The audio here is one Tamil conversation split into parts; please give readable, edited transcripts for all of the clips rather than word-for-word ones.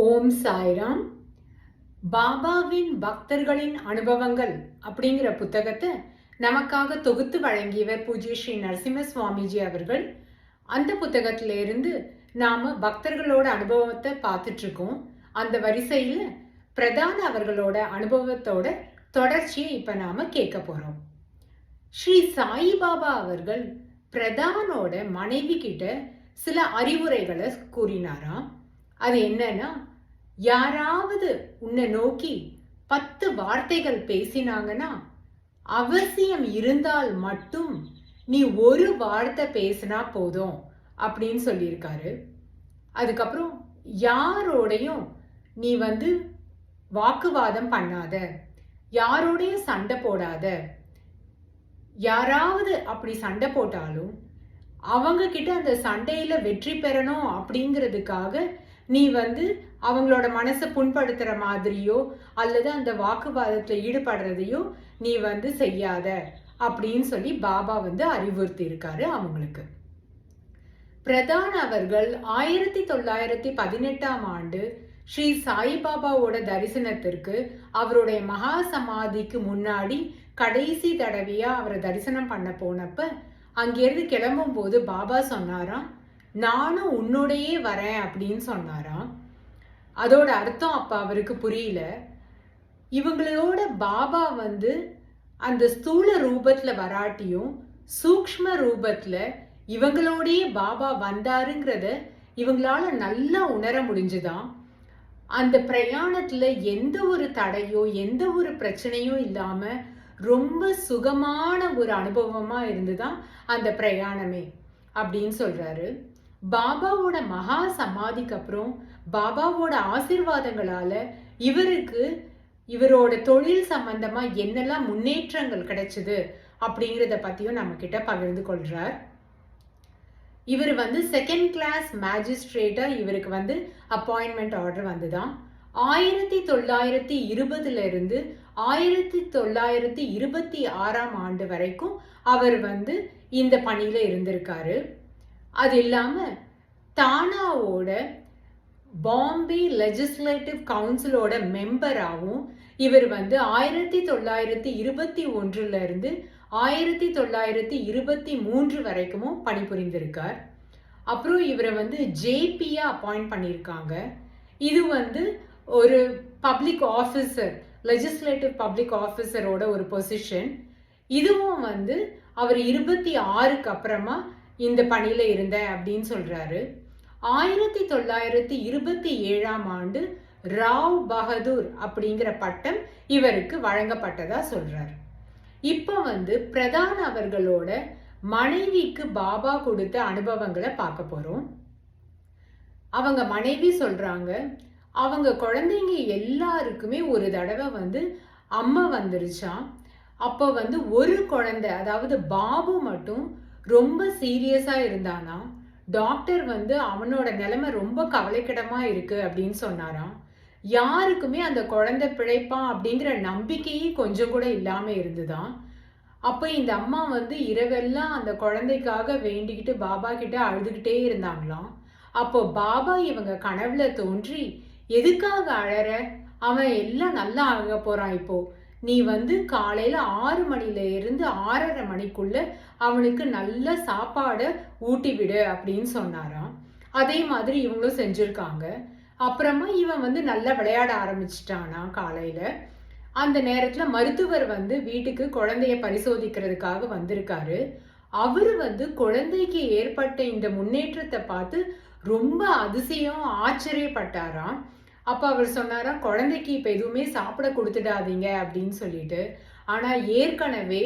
ஓம் சாய்ராம். பாபாவின் பக்தர்களின் அனுபவங்கள் அப்படிங்கிற புத்தகத்தை நமக்காக தொகுத்து வழங்கியவர் பூஜ்ய ஸ்ரீ நரசிம்ம சுவாமிஜி அவர்கள். அந்த புத்தகத்தில இருந்து நாம பக்தர்களோட அனுபவத்தை பார்த்துட்டு இருக்கோம். அந்த வரிசையில பிரதான அவர்களோட அனுபவத்தோட தொடர்ச்சியை இப்ப நாம கேட்க போறோம். ஸ்ரீ சாயிபாபா அவர்கள் பிரதானோட மனைவி கிட்ட சில அறிவுரைகளை கூறினாராம். அது என்னன்னா, யாராவது உன்னை நோக்கி 10 வார்த்தைகள் பேசினாங்கன்னா, அவசியம் இருந்தால் மட்டும் நீ ஒரு வார்த்தை பேசினா போதும் அப்படின்னு சொல்லியிருக்காரு. அதுக்கப்புறம் யாரோடையும் நீ வாக்குவாதம் பண்ணாத, யாரோடையும் சண்டை போடாத. யாராவது அப்படி சண்டை போட்டாலும் அவங்க கிட்ட அந்த சண்டையில வெற்றி பெறணும் அப்படிங்கிறதுக்காக நீ அவங்களோட மனசை புண்படுத்துற மாதிரியோ அல்லது அந்த வாக்குவாதத்துல ஈடுபடுறதையோ நீ செய்யாத அப்படின்னு சொல்லி பாபா அறிவுறுத்தி இருக்காரு அவங்களுக்கு. பிரதான அவர்கள் 1918ஆம் ஆண்டு ஸ்ரீ சாய்பாபாவோட தரிசனத்திற்கு அவருடைய மகா சமாதிக்கு முன்னாடி கடைசி தடவையா அவரை தரிசனம் பண்ண போனப்ப அங்கிருந்து கிளம்பும் போது பாபா சொன்னாராம், நானும் உன்னோடையே வரேன் அப்படின்னு சொன்னாராம். அதோட அர்த்தம் அப்ப அவருக்கு புரியல. இவங்களோட பாபா அந்த ஸ்தூல ரூபத்துல வராட்டியும் சூக்ஷ்ம ரூபத்துல இவங்களோடயே பாபா வந்தாருங்கிறத இவங்களால நல்லா உணர முடிஞ்சுதான். அந்த பிரயாணத்துல எந்த ஒரு தடையோ எந்த ஒரு பிரச்சனையும் இல்லாம ரொம்ப சுகமான ஒரு அனுபவமா இருந்துதான் அந்த பிரயாணமே அப்படின்னு சொல்றாரு. பாபாவோட மகா சமாதிக்கு அப்புறம் பாபாவோட ஆசீர்வாதங்களால இவரோட தொழில் சம்பந்தமா என்னெல்லாம் முன்னேற்றங்கள் கிடைச்சது அப்படிங்கிறத பத்தியும் நம்ம கிட்ட பகிர்ந்து கொள்றார். இவர் செகண்ட் கிளாஸ் மேஜிஸ்ட்ரேட்டா இவருக்கு அப்பாயின்மெண்ட் ஆர்டர் வந்துதான். 1920 இருந்து 1926ஆம் ஆண்டு வரைக்கும் அவர் இந்த பணியில இருந்திருக்காரு. அது இல்லாம தானாவோட பாம்பே லெஜிஸ்லேட்டிவ் கவுன்சிலோட மெம்பராகவும் இவர் 1921 இருந்து 1923 வரைக்கும் பணிபுரிந்திருக்கார். அப்புறம் இவரை ஜேபியா அப்பாயிண்ட் பண்ணியிருக்காங்க. இது ஒரு பப்ளிக் ஆஃபீஸர், லெஜிஸ்லேட்டிவ் பப்ளிக் ஆஃபீஸரோட ஒரு பொசிஷன். இதுவும் அவர் 26க்கு அப்புறமா இந்த பணியில இருந்தேன் அப்படின்னு சொல்றாரு. 1927ஆம் ஆண்டு ராவ் பகதூர் அப்படிங்கிற பட்டம் இவருக்கு வழங்கப்பட்டதா சொல்றார். இப்ப பிரதான அவர்களோட மனைவிக்கு பாபா கொடுத்த அனுபவங்களை பார்க்க போறோம். அவங்க மனைவி சொல்றாங்க, அவங்க குழந்தைங்க எல்லாருக்குமே ஒரு தடவை அம்மா வந்துருச்சான். அப்போ ஒரு குழந்தை, அதாவது பாபு மட்டும் ரொம்ப சீரியஸா இருந்தானா. டாக்டர் அவனோட நிலைமை ரொம்ப கவலைக்கிடமா இருக்கு அப்படின்னு சொன்னாராம். யாருக்குமே அந்த குழந்தை பிழைப்பான் அப்படிங்கிற நம்பிக்கையே கொஞ்சம் கூட இல்லாம இருந்துதான். அப்ப இந்த அம்மா இரவெல்லாம் அந்த குழந்தைக்காக வேண்டிக்கிட்டு பாபா கிட்ட அழுதுகிட்டே இருந்தாங்களாம். அப்போ பாபா இவங்க கனவுல தோன்றி, எதுக்காக அழற? அவன் எல்லாம் நல்லா ஆக போறான். இப்போ நீ காலையில 6 மணில இருந்து 6:30 மணிக்குள்ள அவனுக்கு நல்ல சாப்பாடை ஊட்டி விடு அப்படின்னு சொன்னாராம். அதே மாதிரி இவங்களும் செஞ்சிருக்காங்க. அப்புறமா இவன் நல்லா விளையாட ஆரம்பிச்சிட்டானா காலையில. அந்த நேரத்துல மருத்துவர் வீட்டுக்கு குழந்தைய பரிசோதிக்கிறதுக்காக வந்திருக்காரு. அவரு குழந்தைக்கு ஏற்பட்ட இந்த முன்னேற்றத்தை பார்த்து ரொம்ப அதிசயம் ஆச்சரியப்பட்டாராம். அப்ப அவர் சொன்னாராம், குழந்தைக்கு இப்ப எதுவுமே சாப்பிட கொடுத்துடாதீங்க அப்படின்னு சொல்லிட்டு. ஆனா ஏற்கனவே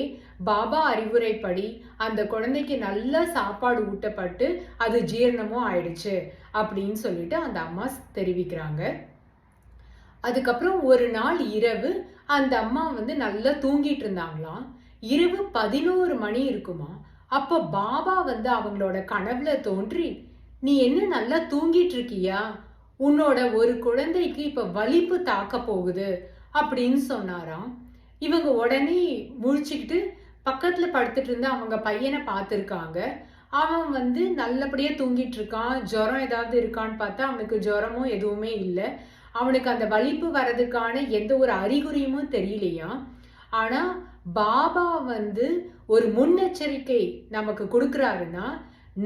பாபா அறிவுரைப்படி அந்த குழந்தைக்கு நல்ல சாப்பாடு ஊட்டப்பட்டு அது ஜீரணமும் ஆயிடுச்சு அப்படின்னு சொல்லிட்டு அந்த அம்மா தெரிவிக்கிறாங்க. அதுக்கப்புறம் ஒரு நாள் இரவு அந்த அம்மா நல்லா தூங்கிட்டு இருந்தாங்களாம். இரவு 11 மணி இருக்குமா. அப்ப பாபா அவங்களோட கனவுல தோன்றி, நீ என்ன நல்லா தூங்கிட்டு இருக்கியா? உன்னோட ஒரு குழந்தைக்கு இப்ப வலிப்பு தாக்க போகுது அப்படின்னு சொன்னாராம். இவங்க உடனே முழிச்சுக்கிட்டு பக்கத்துல படுத்துட்டு இருந்த அவங்க பையனை பார்த்திருக்காங்க. அவன் வந்து நல்லபடியா தூங்கிட்டு இருக்கான். ஜுரம் ஏதாவது இருக்கான்னு பார்த்தா, அவனுக்கு ஜுரமும் எதுவுமே இல்ல. அவனுக்கு அந்த வலிப்பு வர்றதுக்கான எந்த ஒரு அறிகுறியும் தெரியலையாம். ஆனா, பாபா வந்து ஒரு முன்னெச்சரிக்கை நமக்கு குடுக்குறாருன்னா,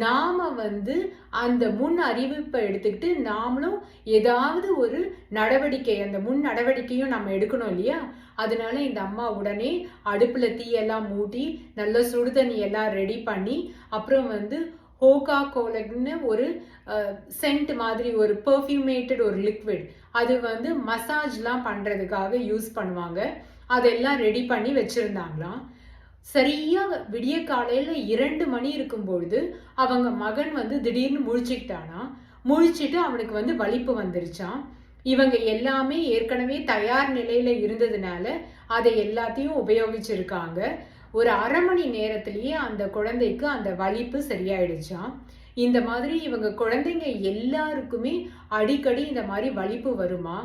நாம வந்து அந்த முன் அறிவிப்ப எடுத்துக்கிட்டு, நாமளும் ஏதாவது ஒரு நடவடிக்கை, அந்த முன் நடவடிக்கையும் நம்ம எடுக்கணும் இல்லையா? அதனால இந்த அம்மா உடனே அடுப்புல தீயெல்லாம் மூட்டி, நல்ல சுடு தண்ணி எல்லாம் ரெடி பண்ணி, அப்புறம் வந்து ஹோகா கோலன்னு ஒரு சென்ட் மாதிரி ஒரு பெர்ஃப்யூமேட்டட் ஒரு லிக்விட். அது வந்து மசாஜ்லாம் பண்றதுக்காக யூஸ் பண்ணுவாங்க. அதெல்லாம் ரெடி பண்ணி வச்சிருந்தாங்களாம். சரியா விடிய காலையில 2 மணி இருக்கும்பொழுது அவங்க மகன் வந்து திடீர்னு முழிச்சுக்கிட்டானா. முழிச்சிட்டு அவனுக்கு வந்து வலிப்பு வந்துருச்சாம். இவங்க எல்லாமே ஏற்கனவே தயார் நிலையில இருந்ததுனால அதை எல்லாத்தையும் உபயோகிச்சிருக்காங்க. ஒரு 1/2 மணி நேரத்திலேயே அந்த குழந்தைக்கு அந்த வலிப்பு சரியாயிடுச்சாம். இந்த மாதிரி இவங்க குழந்தைங்க எல்லாருக்குமே அடிக்கடி இந்த மாதிரி வலிப்பு வருமா.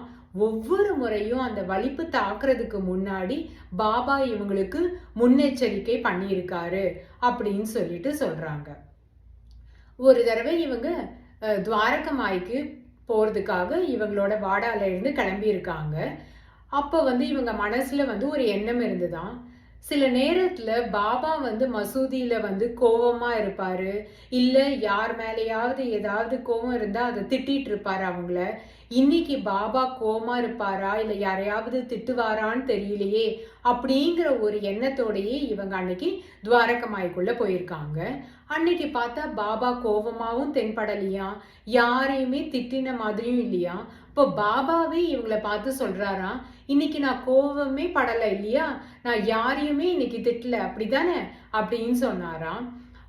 ஒவ்வொரு முறையும் அந்த வலிப்பு தாக்குறதுக்கு முன்னாடி பாபா இவங்களுக்கு முன்னெச்சரிக்கை பண்ணியிருக்காரு அப்படின்னு சொல்லிட்டு சொல்றாங்க. ஒரு தடவை இவங்க துவாரகமாய்க்கு போறதுக்காக இவங்களோட வாடால இருந்து கிளம்பி இருக்காங்க. அப்ப வந்து இவங்க மனசுல வந்து ஒரு எண்ணம் இருந்துதான். சில நேரத்துல பாபா வந்து மசூதியில வந்து கோவமா இருப்பாரு. இல்ல யார் மேலேயாவது ஏதாவது கோவம் இருந்தா அதை திட்டிட்டு இருப்பாரு அவங்கள. இன்னைக்கு பாபா கோவமா இருப்பாரா இல்ல யாரையாவது திட்டுவாரான்னு தெரியலையே அப்படிங்கிற ஒரு எண்ணத்தோடயே இவங்க அன்னைக்கு துவாரகமாய்க்குள்ள போயிருக்காங்க. அன்னைக்கு பார்த்தா பாபா கோவமாவும் தென்படலையா, யாரையுமே திட்டின மாதிரியும் இல்லையா. இப்போ பாபாவே இவங்களை பார்த்து சொல்றாராம், இன்னைக்கு நான் கோவமே படல இல்லையா, நான் யாரையுமே இன்னைக்கு திட்டல அப்படிதானே அப்படின்னு சொன்னாராம்.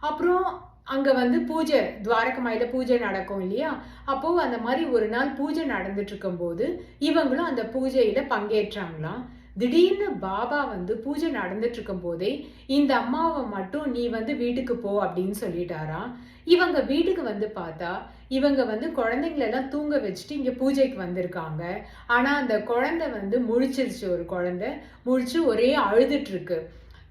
அப்புறம் அங்க வந்து பூஜை, துவாரகமாயில பூஜை நடக்கும் இல்லையா, அப்போ அந்த மாதிரி ஒரு நாள் பூஜை நடந்துட்டு இருக்கும் போது இவங்களும் அந்த பூஜையில பங்கேற்றாங்களாம். திடீர்னு பாபா வந்து பூஜை நடந்துட்டு இருக்கும் போதே இந்த அம்மாவை மட்டும் நீ வந்து வீட்டுக்கு போ அப்படின்னு சொல்லிட்டாராம். இவங்க வீட்டுக்கு வந்து பார்த்தா இவங்க வந்து குழந்தைங்களெல்லாம் தூங்க வச்சுட்டு இங்க பூஜைக்கு வந்திருக்காங்க. ஆனா அந்த குழந்தை வந்து முழிச்சிருச்சு. ஒரு குழந்தை முழிச்சு ஒரே அழுதுட்டு இருக்கு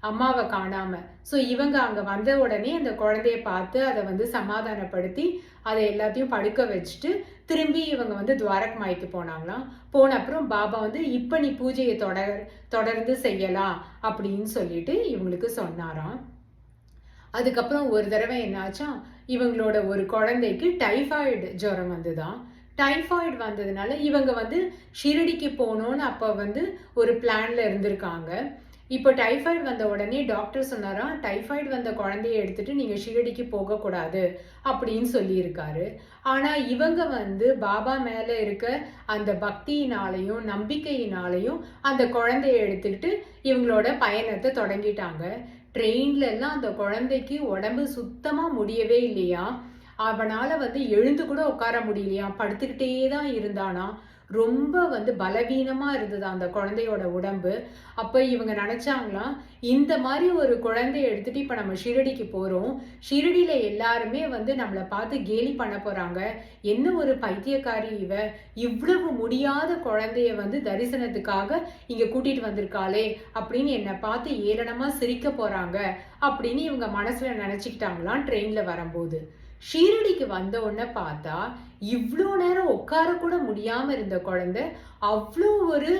அம்மாவை காணாம. ஸோ இவங்க அங்க வந்த உடனே அந்த குழந்தைய பார்த்து அதை வந்து சமாதானப்படுத்தி அதை எல்லாத்தையும் படுக்க வச்சுட்டு திரும்பி இவங்க வந்து துவாரகமாய்க்கு போனாங்களாம். போன அப்புறம் பாபா வந்து இப்ப நீ பூஜையை தொடர்ந்து செய்யலாம் அப்படின்னு சொல்லிட்டு இவங்களுக்கு சொன்னாராம். அதுக்கப்புறம் ஒரு தடவை என்னாச்சா, இவங்களோட ஒரு குழந்தைக்கு டைஃபாய்டு ஜுரம் வந்துதான். டைஃபாய்டு வந்ததுனால இவங்க வந்து ஷிரடிக்கு போகணும்னு அப்போ வந்து ஒரு பிளான்ல இருந்திருக்காங்க. இப்போ டைஃபாய்டு வந்த உடனே டாக்டர் சொன்னாராம், டைஃபாய்டு வந்த குழந்தைய எடுத்துட்டு நீங்க ஷிரடிக்கு போகக்கூடாது அப்படின்னு சொல்லியிருக்காரு. ஆனா இவங்க வந்து பாபா மேல இருக்க அந்த பக்தியினாலையும் நம்பிக்கையினாலையும் அந்த குழந்தைய எடுத்துக்கிட்டு இவங்களோட பயணத்தை தொடங்கிட்டாங்க. ட்ரெயின்ல எல்லாம் அந்த குழந்தைக்கு உடம்பு சுத்தமா முடியவே இல்லையா. அவனால வந்து எழுந்து கூட உட்கார முடியலையா, படுத்துக்கிட்டே தான் இருந்தானா. ரொம்ப வந்து பலவீனமா இருந்தது அந்த குழந்தையோட உடம்பு. அப்ப இவங்க நினைச்சாங்களாம், இந்த மாதிரி ஒரு குழந்தைய எடுத்துட்டு இப்ப நம்ம ஷிரடிக்கு போறோம், ஷிரடியில எல்லாருமே வந்து நம்மளை பார்த்து கேலி பண்ண போறாங்க. என்ன ஒரு பைத்தியக்காரி இவ, இவ்வளவு முடியாத குழந்தைய வந்து தரிசனத்துக்காக இங்க கூட்டிட்டு வந்திருக்காளே அப்படின்னு என்னை பார்த்து ஏளனமா சிரிக்க போறாங்க அப்படின்னு இவங்க மனசுல நினைச்சுக்கிட்டாங்களாம் ட்ரெயின்ல வரும்போது. ஷீரடிக்கு வந்த உடனே பார்த்தா இவ்வளோ நேரம் உட்கார கூட முடியாம இருந்த குழந்தை அவ்வளோ ஒரு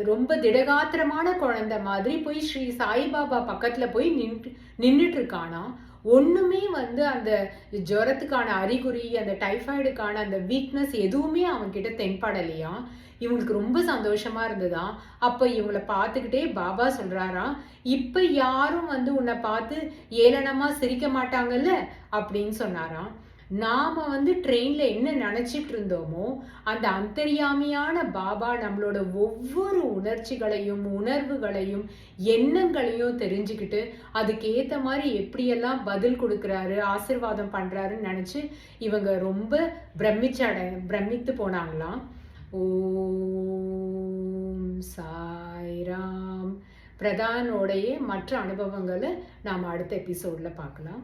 ரொம்ப திடகாத்திரமான குழந்தை மாதிரி போய் ஸ்ரீ சாய்பாபா பக்கத்துல போய் நின்றுட்டு இருக்கானா. ஒண்ணுமே வந்து அந்த ஜுரத்துக்கான அறிகுறி, அந்த டைஃபாய்டுக்கான அந்த வீக்னஸ் எதுவுமே அவன் கிட்ட தென்படலையா. இவங்களுக்கு ரொம்ப சந்தோஷமா இருந்ததா. அப்ப இவங்களை பார்த்துக்கிட்டே பாபா சொல்றாராம், இப்ப யாரும் வந்து உன்னை பார்த்து ஏளனமா சிரிக்க மாட்டாங்கல்ல அப்படின்னு சொன்னாராம். நாம வந்து ட்ரெயின்ல என்ன நினைச்சிட்டு இருந்தோமோ அந்த அந்தர்யாமியான பாபா நம்மளோட ஒவ்வொரு உணர்ச்சிகளையும் உணர்வுகளையும் எண்ணங்களையும் தெரிஞ்சுக்கிட்டு அதுக்கு ஏத்த மாதிரி எப்படியெல்லாம் பதில் கொடுக்கறாரு, ஆசீர்வாதம் பண்றாருன்னு நினைச்சு இவங்க ரொம்ப பிரமித்து போனாங்களாம். ஓம் சாய்ராம். பிரதானோடைய மற்ற அனுபவங்களை நாம் அடுத்த எபிசோட்ல பார்க்கலாம்.